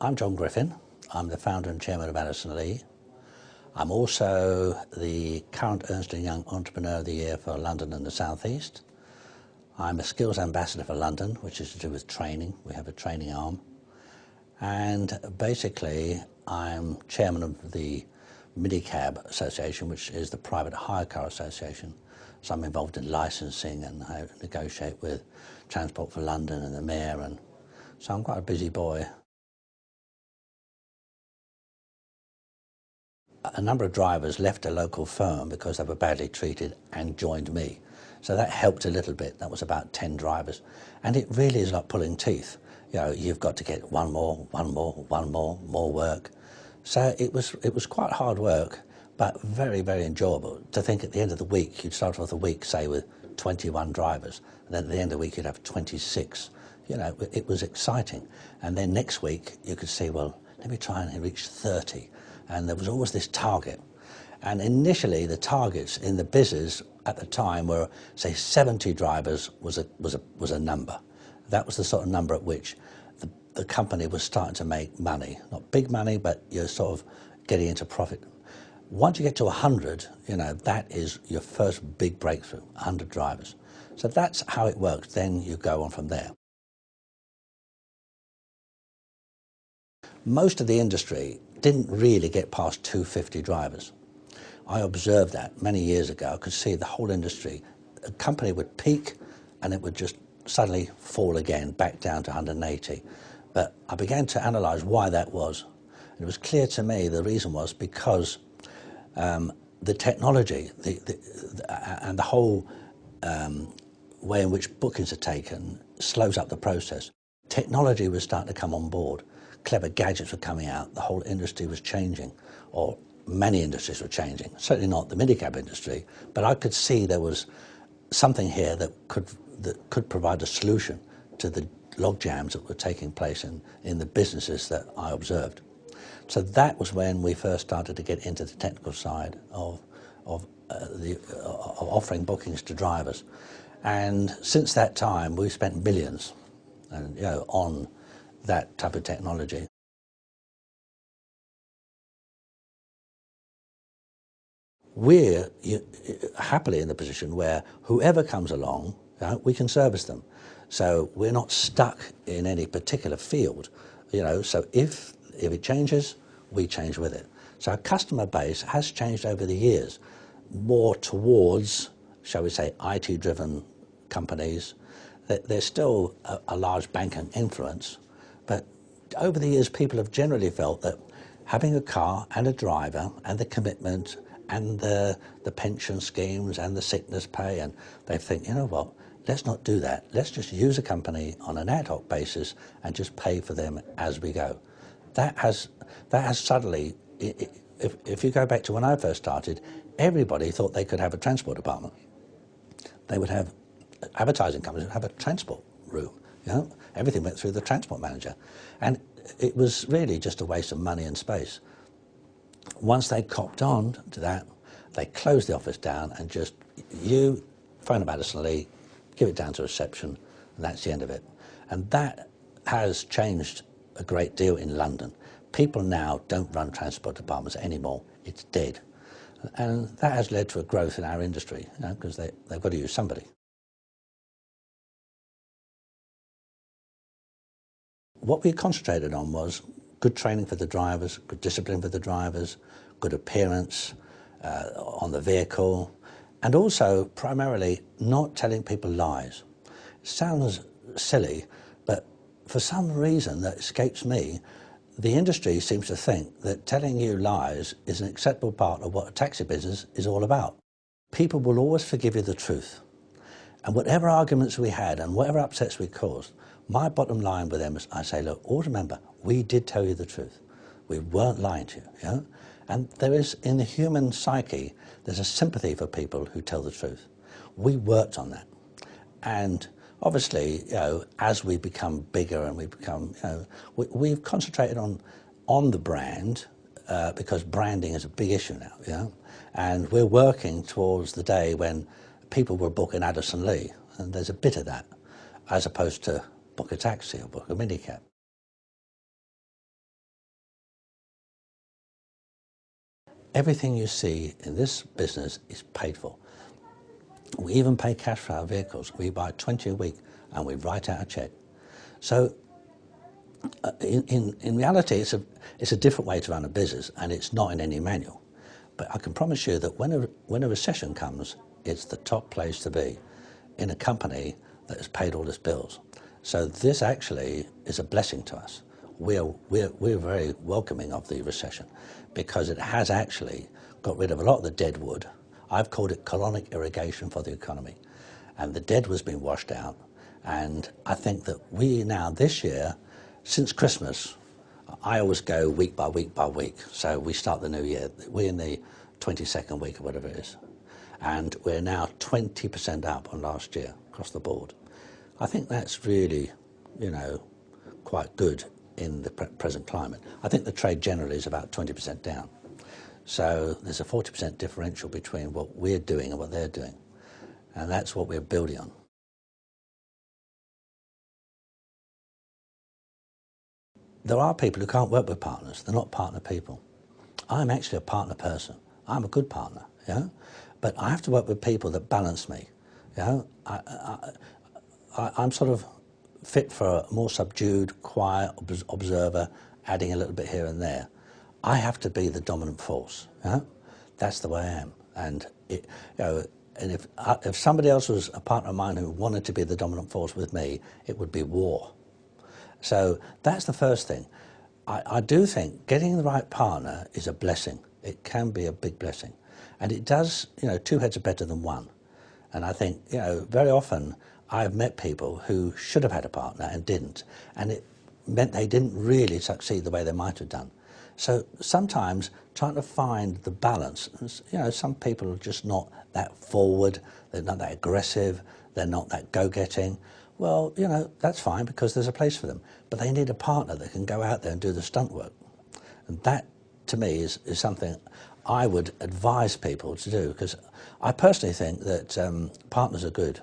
I'm John Griffin. I'm the founder and chairman of Addison Lee. I'm also the current Ernst & Young Entrepreneur of the Year for London and the South East. I'm a skills ambassador for London, which is to do with training. We have a training arm. And basically, I'm chairman of the Minicab Association, which is the private hire car association. So I'm involved in licensing and how to negotiate with Transport for London and the Mayor. And so I'm quite a busy boy. A number of drivers left a local firm because they were badly treated and joined me. So that helped a little bit. That was about 10 drivers. And it really is like pulling teeth. You know, you've got to get one more work. So it was quite hard work, but very, very enjoyable. To think at the end of the week, you'd start off the week, say, with 21 drivers. And then at the end of the week, you'd have 26. You know, it was exciting. And then next week, you could see, well, let me try and reach 30. And there was always this target. And initially, the targets in the business at the time were, say, 70 drivers was a number. That was the sort of number at which the company was starting to make money. Not big money, but you're sort of getting into profit. Once you get to 100, you know, that is your first big breakthrough, 100 drivers. So that's how it works. Then you go on from there. Most of the industry didn't really get past 250 drivers. I observed that many years ago. I could see the whole industry. A company would peak and it would just suddenly fall again, back down to 180. But I began to analyse why that was. And it was clear to me the reason was because the technology and the whole way in which bookings are taken slows up the process. Technology was starting to come on board. Clever gadgets were coming out. The whole industry was changing, or many industries were changing. Certainly not the minicab industry, but I could see there was something here that could provide a solution to the log jams that were taking place in the businesses that I observed. So that was when we first started to get into the technical side of offering bookings to drivers. And since that time, we've spent millions on that type of technology. We're happily in the position where whoever comes along, we can service them. So we're not stuck in any particular field, so if it changes, we change with it. So our customer base has changed over the years, more towards, shall we say, IT-driven companies. There's still a large banking influence, but over the years, people have generally felt that having a car and a driver and the commitment and the pension schemes and the sickness pay, and they think, you know what, let's not do that. Let's just use a company on an ad hoc basis and just pay for them as we go. That has suddenly, if you go back to when I first started, everybody thought they could have a transport department. They would have advertising companies would have a transport room. Everything went through the transport manager, and it was really just a waste of money and space. Once they copped on to that, they closed the office down and just, you phone up Addison Lee, give it down to reception, and that's the end of it. And that has changed a great deal in London. People now don't run transport departments anymore. It's dead. And that has led to a growth in our industry, because they've got to use somebody. What we concentrated on was good training for the drivers, good discipline for the drivers, good appearance on the vehicle, and also primarily not telling people lies. It sounds silly, but for some reason that escapes me, the industry seems to think that telling you lies is an acceptable part of what a taxi business is all about. People will always forgive you the truth. And whatever arguments we had and whatever upsets we caused, my bottom line with them is I say, look, always remember, we did tell you the truth. We weren't lying to you. And there is, in the human psyche, there's a sympathy for people who tell the truth. We worked on that. And obviously, as we become bigger and we become, we've concentrated on the brand because branding is a big issue now, And we're working towards the day when people will book an Addison Lee, and there's a bit of that, as opposed to book a taxi or book a minicab. everything you see in this business is paid for. We even pay cash for our vehicles. We buy 20 a week and we write out a check. So in reality, it's a different way to run a business, and it's not in any manual. But I can promise you that when a recession comes, it's the top place to be in a company that has paid all its bills. So this actually is a blessing to us. We're very welcoming of the recession because it has actually got rid of a lot of the dead wood. I've called it colonic irrigation for the economy. And the dead wood's been washed out. And I think that we now, this year, since Christmas, I always go week by week by week. So we start the new year. We're in the 22nd week or whatever it is. And we're now 20% up on last year across the board. I think that's really, quite good in the present climate. I think the trade generally is about 20% down. So there's a 40% differential between what we're doing and what they're doing. And that's what we're building on. There are people who can't work with partners. They're not partner people. I'm actually a partner person. I'm a good partner, but I have to work with people that balance me. I'm sort of fit for a more subdued, quiet observer, adding a little bit here and there. I have to be the dominant force. That's the way I am. And and if somebody else was a partner of mine who wanted to be the dominant force with me, it would be war. So that's the first thing. I do think getting the right partner is a blessing. It can be a big blessing. And it does, two heads are better than one. And I think, very often I've met people who should have had a partner and didn't. And it meant they didn't really succeed the way they might have done. So sometimes trying to find the balance, some people are just not that forward, they're not that aggressive, they're not that go-getting. Well, that's fine because there's a place for them. But they need a partner that can go out there and do the stunt work. And that, to me, is something I would advise people to do, because I personally think that partners are good.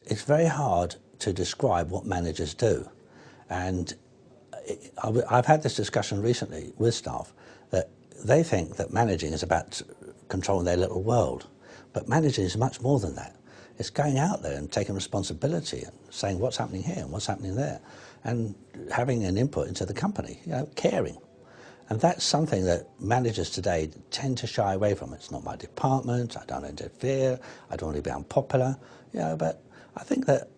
It's very hard to describe what managers do. And I've had this discussion recently with staff that they think that managing is about controlling their little world. But managing is much more than that. It's going out there and taking responsibility and saying what's happening here and what's happening there, and having an input into the company, caring. And that's something that managers today tend to shy away from. It's not my department, I don't interfere, I don't want to be unpopular, but I think that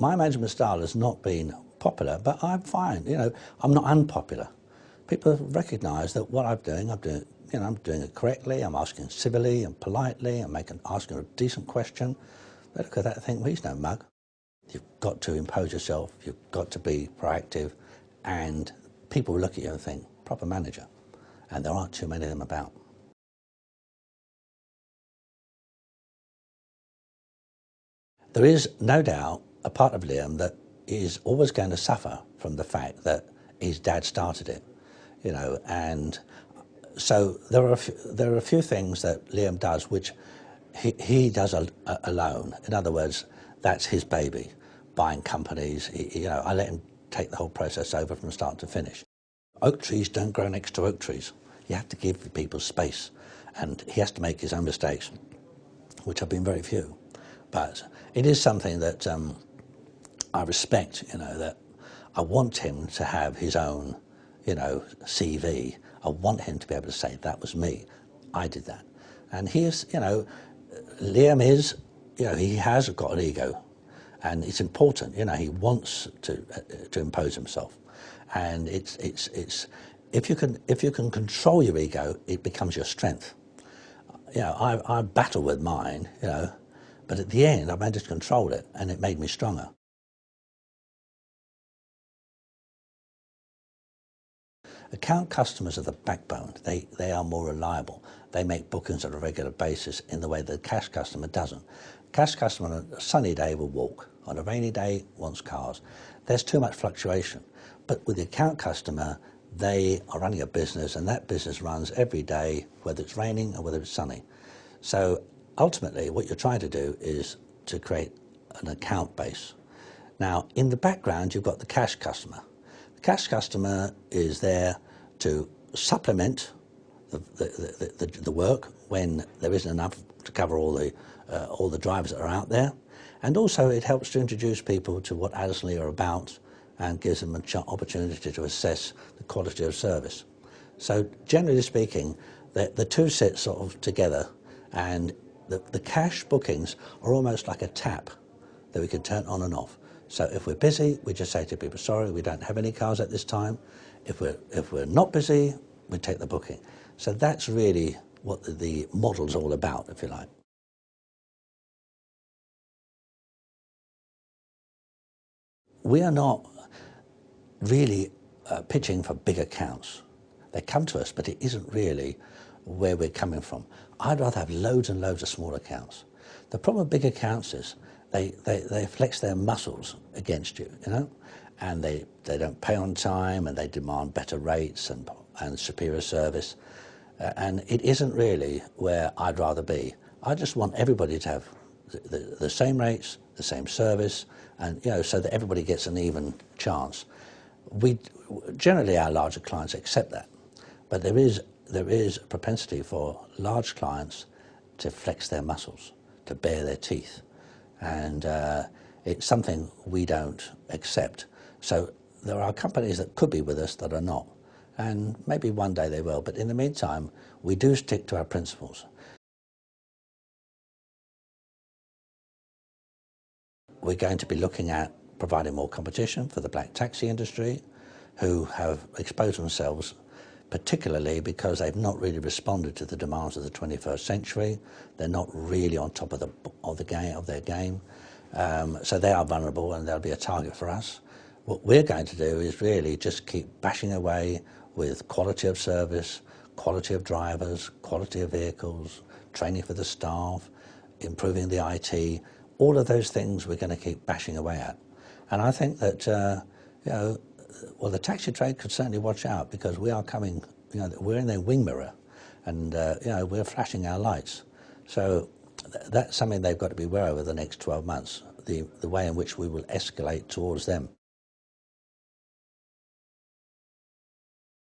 my management style has not been popular, but I'm fine, I'm not unpopular. People recognise that what I'm doing it correctly, I'm asking civilly and politely, I'm asking a decent question. They look at that and think, well, he's no mug. You've got to impose yourself, you've got to be proactive, and people will look at you and think, proper manager. And there aren't too many of them about. There is no doubt a part of Liam that is always going to suffer from the fact that his dad started it, and so there are a few things that Liam does which he does alone. In other words, that's his baby. Buying companies, I let him take the whole process over from start to finish. Oak trees don't grow next to oak trees. You have to give people space, and he has to make his own mistakes, which have been very few. But it is something that I respect, that I want him to have his own, CV. I want him to be able to say, that was me, I did that. And he is, Liam is, he has got an ego, and it's important, he wants to impose himself. And it's if you can control your ego, it becomes your strength. I battle with mine, but at the end I managed to control it, and it made me stronger. Account customers are the backbone. They are more reliable. They make bookings on a regular basis in the way that the cash customer doesn't. Cash customer on a sunny day will walk. On a rainy day, wants cars. There's too much fluctuation. But with the account customer, they are running a business, and that business runs every day, whether it's raining or whether it's sunny. So ultimately, what you're trying to do is to create an account base. Now, in the background, you've got the cash customer. The cash customer is there to supplement the work when there isn't enough to cover all the drivers that are out there. And also it helps to introduce people to what Addison Lee are about and gives them an opportunity to assess the quality of service. So generally speaking, the two sit sort of together, and the cash bookings are almost like a tap that we can turn on and off. So if we're busy, we just say to people, sorry, we don't have any cars at this time. If we're not busy, we take the booking. So that's really what the model's all about, if you like. We are not really pitching for big accounts. They come to us, but it isn't really where we're coming from. I'd rather have loads and loads of small accounts. The problem with big accounts is they flex their muscles against you, you know, and they don't pay on time, and they demand better rates and superior service. And it isn't really where I'd rather be. I just want everybody to have the same rates, the same service, and you know, so that everybody gets an even chance. Generally our larger clients accept that, but there is a propensity for large clients to flex their muscles, to bare their teeth, and it's something we don't accept. So there are companies that could be with us that are not, and maybe one day they will, but in the meantime we do stick to our principles. We're going to be looking at providing more competition for the black taxi industry, who have exposed themselves particularly because they've not really responded to the demands of the 21st century. They're not really on top of their game. So they are vulnerable, and they'll be a target for us. What we're going to do is really just keep bashing away with quality of service, quality of drivers, quality of vehicles, training for the staff, improving the IT. All of those things we're going to keep bashing away at. And I think that, you know, well, the taxi trade could certainly watch out, because we are coming, you know, we're in their wing mirror, and, you know, we're flashing our lights. So that's something they've got to be aware of over the next 12 months, the way in which we will escalate towards them.